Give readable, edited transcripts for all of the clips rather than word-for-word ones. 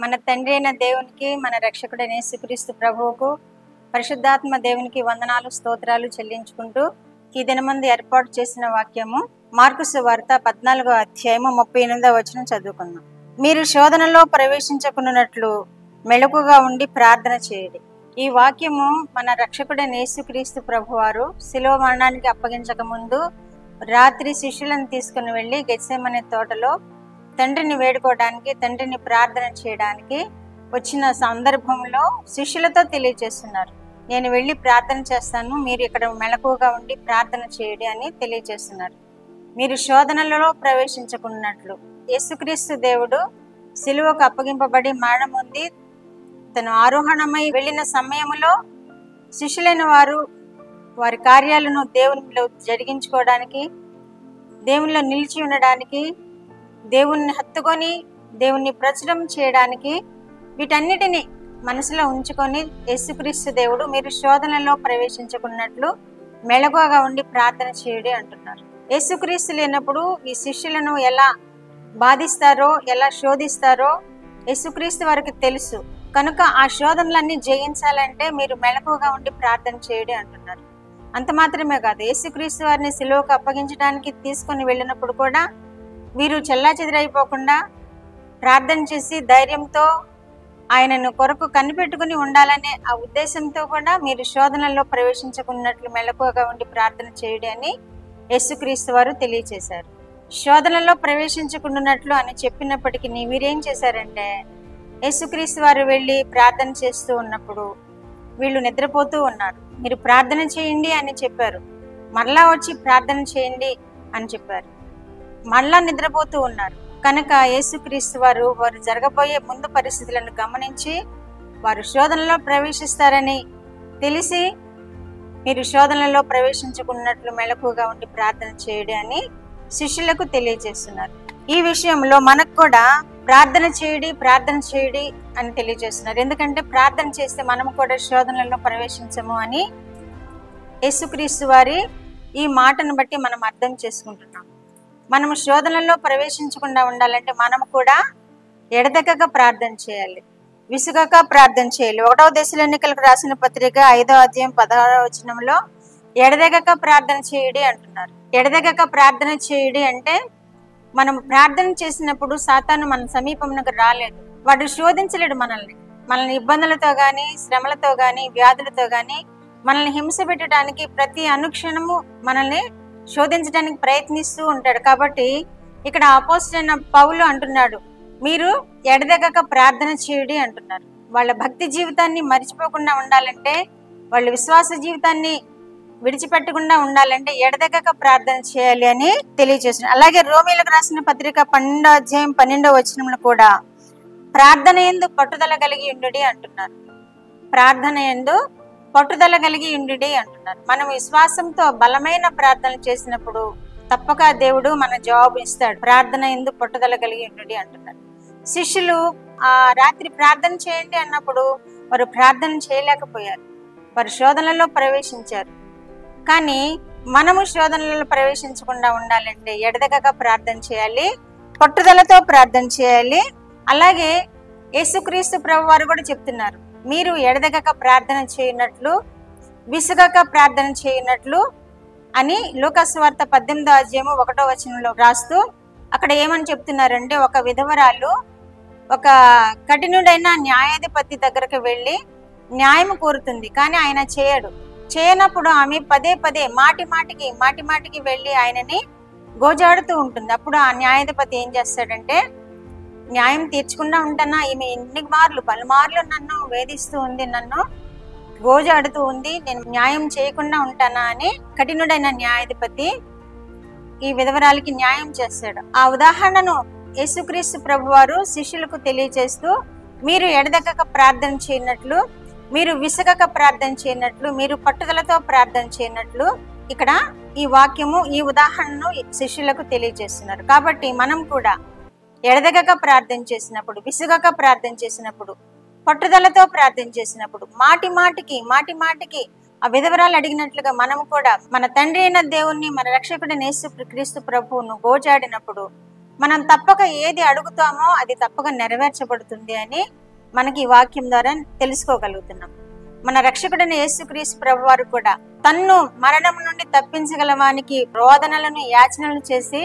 మన తండ్రి అయిన దేవునికి, మన రక్షకుడైన యేసుక్రీస్తు ప్రభువుకు, పరిశుద్ధాత్మ దేవునికి వందనాలు స్తోత్రాలు చెల్లించుకుంటూ ఈ దినమందు ఏర్పాటు చేసిన వాక్యము మార్కు సువార్త 14వ అధ్యాయము 38వ వచనం చదువుకుందాం. మీరు శోధనలో ప్రవేశించకున్నట్లు మెలకుగా ఉండి ప్రార్థన చేయండి. ఈ వాక్యము మన రక్షకుడైన యేసుక్రీస్తు ప్రభువారు శిలువ మరణానికి అప్పగించక ముందు రాత్రి శిష్యులను తీసుకుని వెళ్ళి గెత్సేమనే తోటలో తండ్రిని వేడుకోవడానికి, తండ్రిని ప్రార్థన చేయడానికి వచ్చిన సందర్భంలో శిష్యులతో తెలియజేస్తున్నారు. నేను వెళ్ళి ప్రార్థన చేస్తాను, మీరు ఇక్కడ మెలకుగా ఉండి ప్రార్థన చేయండి అని తెలియజేస్తున్నారు. మీరు శోధనలలో ప్రవేశించకున్నట్లు. యేసుక్రీస్తు దేవుడు శిలువకు అప్పగింపబడి మరణం పొంది తను ఆరోహణమై వెళ్ళిన సమయంలో శిష్యులైన వారు వారి కార్యాలను దేవునిలో జరిగించుకోవడానికి, దేవునిలో నిలిచి ఉండడానికి, దేవుణ్ణి హత్తుకొని దేవుణ్ణి ప్రచురం చేయడానికి వీటన్నిటిని మనసులో ఉంచుకొని యేసుక్రీస్తు దేవుడు మీరు శోధనలో ప్రవేశించుకున్నట్లు మెలకువగా ఉండి ప్రార్థన చేయడి అంటున్నారు. యేసుక్రీస్తు లేనప్పుడు ఈ శిష్యులను ఎలా బాధిస్తారో, ఎలా శోధిస్తారో యేసుక్రీస్తు వారికి తెలుసు. కనుక ఆ శోధనలన్నీ జయించాలంటే మీరు మెలకువగా ఉండి ప్రార్థన చేయడి అంటున్నారు. అంత మాత్రమే కాదు, యేసుక్రీస్తు వారిని సిలువకు అప్పగించడానికి తీసుకొని వెళ్ళినప్పుడు కూడా వీరు చెల్లాచెదరైపోకుండా ప్రార్థన చేసి ధైర్యంతో ఆయనను కొరకు కనిపెట్టుకుని ఉండాలనే ఆ ఉద్దేశంతో కూడా మీరు శోధనలో ప్రవేశించుకున్నట్లు మెలకువగా ఉండి ప్రార్థన చేయడి అని యేసుక్రీస్తు వారు తెలియచేశారు. శోధనలో ప్రవేశించుకున్నట్లు అని చెప్పినప్పటికీ వీరేం చేశారంటే, యేసుక్రీస్తు వారు వెళ్ళి ప్రార్థన చేస్తూ ఉన్నప్పుడు వీళ్ళు నిద్రపోతూ ఉన్నారు. మీరు ప్రార్థన చేయండి అని చెప్పారు, మరలా వచ్చి ప్రార్థన చేయండి అని చెప్పారు. మళ్ళా నిద్రపోతూ ఉన్నారు. కనుక యేసుక్రీస్తు వారు జరగబోయే ముందు పరిస్థితులను గమనించి వారు శోధనలో ప్రవేశిస్తారని తెలిసి మీరు శోధనలో ప్రవేశించుకున్నట్లు మెలకుగా ఉండి ప్రార్థన చేయడి అని శిష్యులకు తెలియజేస్తున్నారు. ఈ విషయంలో మనకు కూడా ప్రార్థన చేయడి అని తెలియజేస్తున్నారు. ఎందుకంటే ప్రార్థన చేస్తే మనం కూడా శోధనలో ప్రవేశించము అని యేసుక్రీస్తు వారి ఈ మాటను బట్టి మనం అర్థం చేసుకుంటున్నాం. మనము శోధనలో ప్రవేశించకుండా ఉండాలంటే మనము కూడా ఎడతెగక ప్రార్థన చేయాలి, విసుగక ప్రార్థన చేయాలి. 1వ దశలోనికలకు రాసిన పత్రిక 5వ అధ్యాయం 16వ వచనంలో ఎడతెగక ప్రార్థన చేయడి అంటున్నారు. ఎడతెగక ప్రార్థన చేయడి అంటే మనం ప్రార్థన చేసినప్పుడు సాతాను మన సమీపంలోకి రాలేదు, వాడు శోధించలేడు మనల్ని ఇబ్బందులతో కానీ, శ్రమలతో కానీ, వ్యాధులతో కానీ మనల్ని హింస పెట్టడానికి ప్రతి అనుక్షణము మనల్ని శోధించడానికి ప్రయత్నిస్తూ ఉంటాడు. కాబట్టి ఇక్కడ అపోస్తలుడైన పౌలు అంటున్నాడు, మీరు ఎడతెగక ప్రార్థన చేయడి అంటున్నారు. వాళ్ళ భక్తి జీవితాన్ని మర్చిపోకుండా ఉండాలంటే, వాళ్ళ విశ్వాస జీవితాన్ని విడిచిపెట్టకుండా ఉండాలంటే ఎడతెగక ప్రార్థన చేయాలి అని తెలియజేస్తున్నారు. అలాగే రోమీయులకు రాసిన పత్రిక 12వ అధ్యాయం 12వ వచనంలో కూడా ప్రార్థన యందు పట్టుదల కలిగి ఉండుడి అంటున్నారు. ప్రార్థన యందు పట్టుదల కలిగి ఉండుడి అంటున్నారు. మనం విశ్వాసంతో బలమైన ప్రార్థనలు చేసినప్పుడు తప్పక దేవుడు మన జవాబు ఇస్తాడు. ప్రార్థన యందు పట్టుదల కలిగి ఉండుడి అంటున్నారు. శిష్యులు ఆ రాత్రి ప్రార్థన చేయండి అన్నప్పుడు వారు ప్రార్థన చేయలేకపోయారు, వారు శోధనలో ప్రవేశించారు. కానీ మనము శోధనలలో ప్రవేశించకుండా ఉండాలంటే ఎడతెగక ప్రార్థన చేయాలి, పట్టుదలతో ప్రార్థన చేయాలి. అలాగే యేసుక్రీస్తు ప్రభు వారు కూడా చెప్తున్నారు, మీరు ఎడతెగక ప్రార్థన చేయనట్లు, విసుగక ప్రార్థన చేయనట్లు అని లూకా సువార్త 18వ అధ్యాయము 1వ వచనంలో రాస్తూ అక్కడ ఏమని చెప్తున్నారంటే, ఒక విధవరాలు ఒక కఠినుడైన న్యాయాధిపతి దగ్గరకు వెళ్ళి న్యాయం కోరుతుంది, కానీ ఆయన చేయనప్పుడు ఆమె పదే పదే మాటి మాటికి వెళ్ళి ఆయనని గోజాడుతూ ఉంటుంది. అప్పుడు ఆ న్యాయాధిపతి ఏం చేస్తాడంటే, న్యాయం తీర్చకుండా ఉంటానా, ఈమె పలుమార్లు నన్ను వేధిస్తూ ఉంది, నన్ను గోజాడుతూ ఉంది, నేను న్యాయం చేయకుండా ఉంటానా అని కఠినుడైన న్యాయాధిపతి ఈ విధవరాలికి న్యాయం చేస్తాడు. ఆ ఉదాహరణను యేసుక్రీస్తు ప్రభువారు శిష్యులకు తెలియజేస్తూ, మీరు ఎడతెగక ప్రార్థన చేయనట్లు, మీరు విసుగక ప్రార్థన చేయనట్లు, మీరు పట్టుదలతో ప్రార్థన చేయనట్లు ఇక్కడ ఈ వాక్యము, ఈ ఉదాహరణను శిష్యులకు తెలియజేస్తున్నారు. కాబట్టి మనం కూడా ఎడతెగక ప్రార్థన చేసినప్పుడు, విసుగక ప్రార్థన చేసినప్పుడు, పట్టుదలతో ప్రార్థన చేసినప్పుడు, మాటి మాటికి ఆ విధవరాలు అడిగినట్లుగా మనం కూడా మన తండ్రి అయిన దేవుణ్ణి, మన రక్షకుడైన యేసుక్రీస్తు ప్రభువును గోజాడినప్పుడు మనం తప్పక ఏది అడుగుతామో అది తప్పక నెరవేర్చబడుతుంది అని మనకి ఈ వాక్యం ద్వారా తెలుసుకోగలుగుతున్నాం. మన రక్షకుడైన యేసుక్రీస్తు ప్రభువారు కూడా తన్ను మరణం నుండి తప్పించగలవానికి రోదనలను యాచనలు చేసి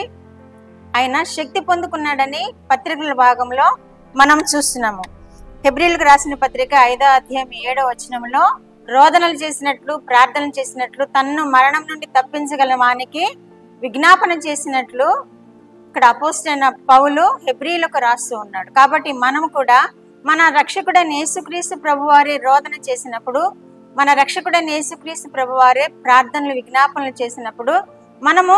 ఆయన శక్తి పొందుకున్నాడని పత్రికల భాగంలో మనం చూస్తున్నాము. హెబ్రీలకు రాసిన పత్రిక 5వ అధ్యాయం 7వ వచనంలో రోదనలు చేసినట్లు, ప్రార్థనలు చేసినట్లు, తన్ను మరణం నుండి తప్పించగల వానికి విజ్ఞాపన చేసినట్లు ఇక్కడ అపోస్తలుడైన పౌలు హెబ్రీలకు రాస్తూ ఉన్నాడు. కాబట్టి మనం కూడా మన రక్షకుడైన యేసుక్రీస్తు ప్రభువారే రోదన చేసినప్పుడు, మన రక్షకుడైన యేసుక్రీస్తు ప్రభువారే ప్రార్థనలు, విజ్ఞాపనలు చేసినప్పుడు మనము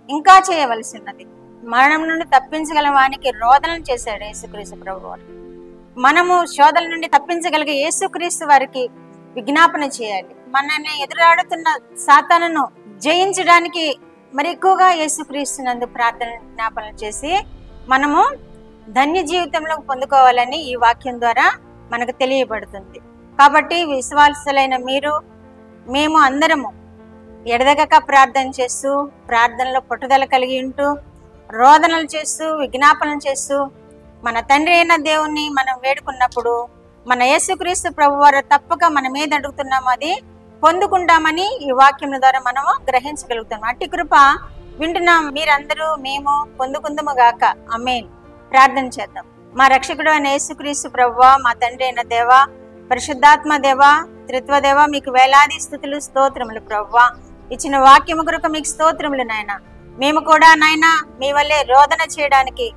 ఇంకా చేయవలసి ఉన్నది. మరణం నుండి తప్పించగల వానికి రోదనలు చేశాడు యేసుక్రీస్తు ప్రభువారు. మనము శోధన నుండి తప్పించగలిగే యేసుక్రీస్తు వారికి విజ్ఞాపన చేయాలి. మనల్ని ఎదురాడుతున్న సాతానును జయించడానికి మరి ఎక్కువగా యేసుక్రీస్తు నందు ప్రార్థన, విజ్ఞాపనలు చేసి మనము ధన్య జీవితంలో పొందుకోవాలని ఈ వాక్యం ద్వారా మనకు తెలియబడుతుంది. కాబట్టి విశ్వాసులైన మీరు, మేము అందరము ఎడదగక ప్రార్థన చేస్తూ, ప్రార్థనలో పట్టుదల కలిగి ఉంటూ, రోదనలు చేస్తూ, విజ్ఞాపనలు చేస్తూ మన తండ్రి అయిన దేవుణ్ణి మనం వేడుకున్నప్పుడు మన యేసుక్రీస్తు ప్రభువారు తప్పక మనం ఏది అడుగుతున్నామో అది పొందుకుంటామని ఈ వాక్యం ద్వారా మనము గ్రహించగలుగుతాం. అట్టి కృప వింటున్నాం మీరందరూ, మేము పొందుకుందుము గాక. ఆమేన్. ప్రార్థన చేద్దాం. మా రక్షకుడు అయిన యేసుక్రీస్తు ప్రభువా, మా తండ్రి అయిన దేవా, పరిశుద్ధాత్మ దేవా, త్రిత్వ దేవా, మీకు వేలాది స్తుతులు, స్తోత్రములు ప్రభువా. ఇచ్చిన వాక్యము కొరకు మీకు స్తోత్రములు నాయన. మేము కూడా నాయన మీ వల్లే రోదన చేయడానికి,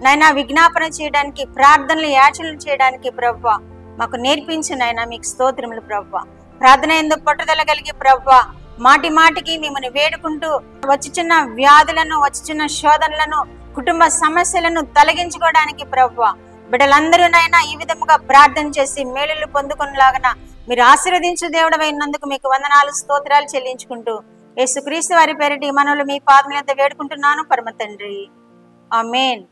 నాయన విజ్ఞాపన చేయడానికి, ప్రార్థనలు, యాచనలు చేయడానికి ప్రభువా మాకు నేర్పించు నాయన. మీకు స్తోత్రములు ప్రభువా. ప్రార్థన ఎందుకు పట్టుదల కలిగి ప్రభువా మాటి మాటికి మిమ్మల్ని వేడుకుంటూ వచ్చుచున్న వ్యాధులను, వచ్చుచున్న శోధనలను, కుటుంబ సమస్యలను తొలగించుకోవడానికి ప్రభువా బిడ్డలందరూ నాయన ఈ విధముగా ప్రార్థన చేసి మేలులు పొందుకునేలాగా మీరు ఆశీర్వదించు దేవుడవైనందుకు మీకు వందనాలు, స్తోత్రాలు చెల్లించుకుంటూ యేసుక్రీస్తు వారి పేరిట ఈ మనవులు మీ పాదముల యొద్ద వేడుకుంటున్నాను పరమ తండ్రి. ఆమేన్.